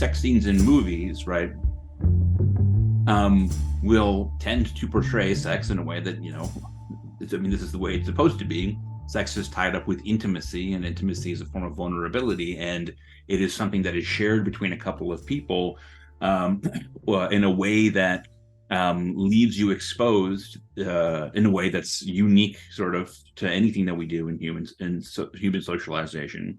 sex scenes in movies, right, will tend to portray sex in a way that, I mean, this is the way it's supposed to be. Sex is tied up with intimacy, and intimacy is a form of vulnerability, and it is something that is shared between a couple of people, in a way that leaves you exposed in a way that's unique, sort of, to anything that we do in humans and human socialization.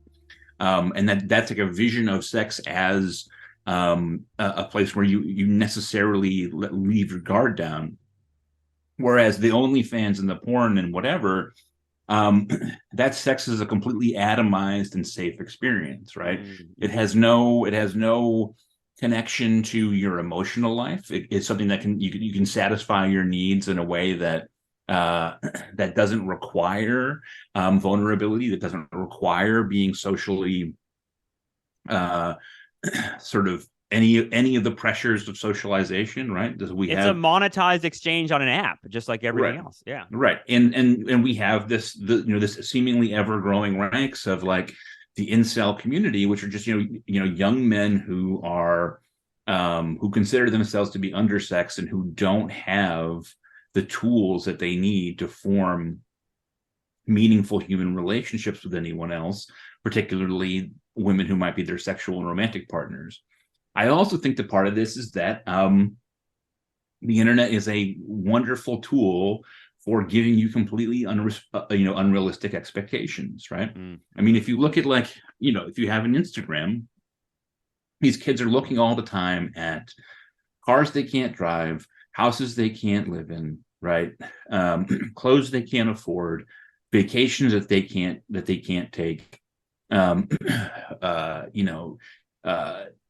And that's like a vision of sex as a place where you necessarily leave your guard down, whereas the OnlyFans and the porn and whatever, that sex is a completely atomized and safe experience, right? It has no connection to your emotional life. It's something that you can satisfy your needs in a way that that doesn't require vulnerability, that doesn't require being socially sort of any of the pressures of socialization, right? It's a monetized exchange on an app, just like everything else. Yeah, right. And we have this seemingly ever growing ranks of like the incel community, which are just young men who are who consider themselves to be undersexed and who don't have the tools that they need to form meaningful human relationships with anyone else, particularly women who might be their sexual and romantic partners. I also think that part of this is that the internet is a wonderful tool for giving you completely unrealistic expectations, right? I mean, if you look at if you have an Instagram, these kids are looking all the time at cars they can't drive, houses they can't live in, right? Clothes they can't afford, vacations that they can't take,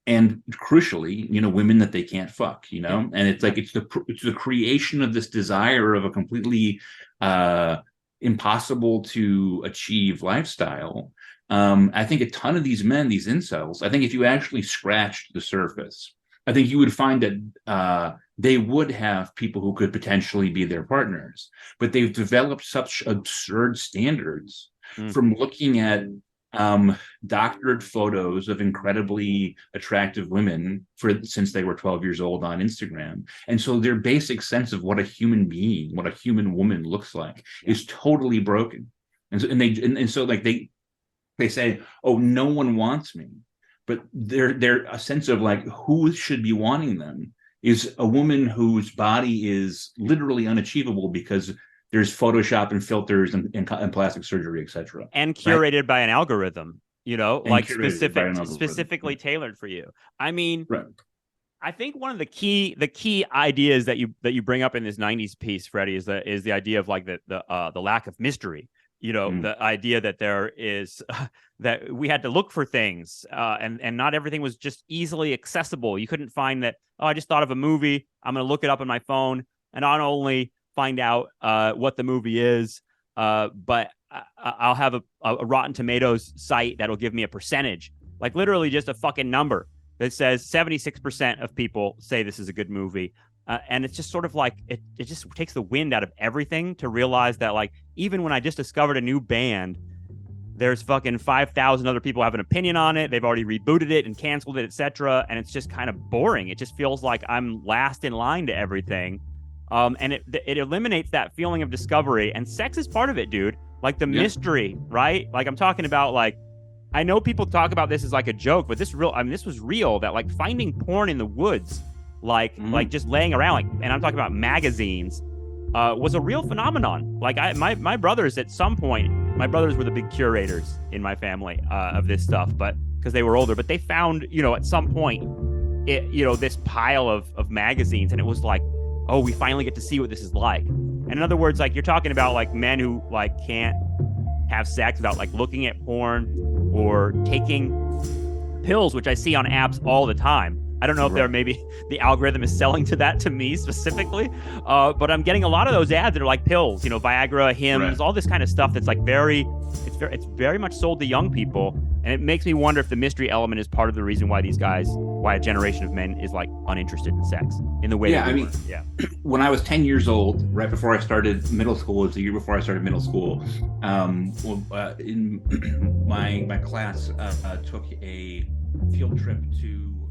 and crucially, women that they can't fuck, and it's like it's the creation of this desire of a completely impossible to achieve lifestyle. I think a ton of these men, these incels, I think if you actually scratched the surface, I think you would find that they would have people who could potentially be their partners, but they've developed such absurd standards from looking at doctored photos of incredibly attractive women since they were 12 years old on Instagram. And so their basic sense of what a human being, what a human woman looks like is totally broken. And so they say, oh, no one wants me. But their a sense of like who should be wanting them is a woman whose body is literally unachievable because there's Photoshop and filters and plastic surgery, etc. And curated by an algorithm, like specifically tailored for you. I mean, I think one of the key ideas that you bring up in this 90s piece, Freddie, is the idea of like the lack of mystery. The idea that there is that we had to look for things and not everything was just easily accessible. You couldn't find that, oh, I just thought of a movie, I'm going to look it up on my phone and not only find out what the movie is, but I'll have a Rotten Tomatoes site that'll give me a percentage, like literally just a fucking number that says 76% of people say this is a good movie. And it's just sort of like it just takes the wind out of everything to realize that, like, even when I just discovered a new band, there's fucking 5,000 other people have an opinion on it. They've already rebooted it and canceled it, etc. And it's just kind of boring. It just feels like I'm last in line to everything. And it eliminates that feeling of discovery. And sex is part of it, dude. Like the mystery, right? Like I'm talking about, like, I know people talk about this as like a joke, but this was real, that like finding porn in the woods, like just laying around, like, and I'm talking about magazines, was a real phenomenon. Like my brothers at some point, my brothers were the big curators in my family of this stuff, but because they were older, but they found, at some point, this pile of magazines, and it was like, oh, we finally get to see what this is like. And in other words, like, you're talking about like men who like can't have sex without like looking at porn or taking pills, which I see on apps all the time. I don't know if maybe the algorithm is selling to me specifically, but I'm getting a lot of those ads that are like pills, Viagra, Hims, all this kind of stuff that's like it's very much sold to young people. And it makes me wonder if the mystery element is part of the reason why a generation of men is like uninterested in sex in the way that we were. Yeah. When I was 10 years old, right before I started middle school, it was the year before I started middle school. In my class took a field trip to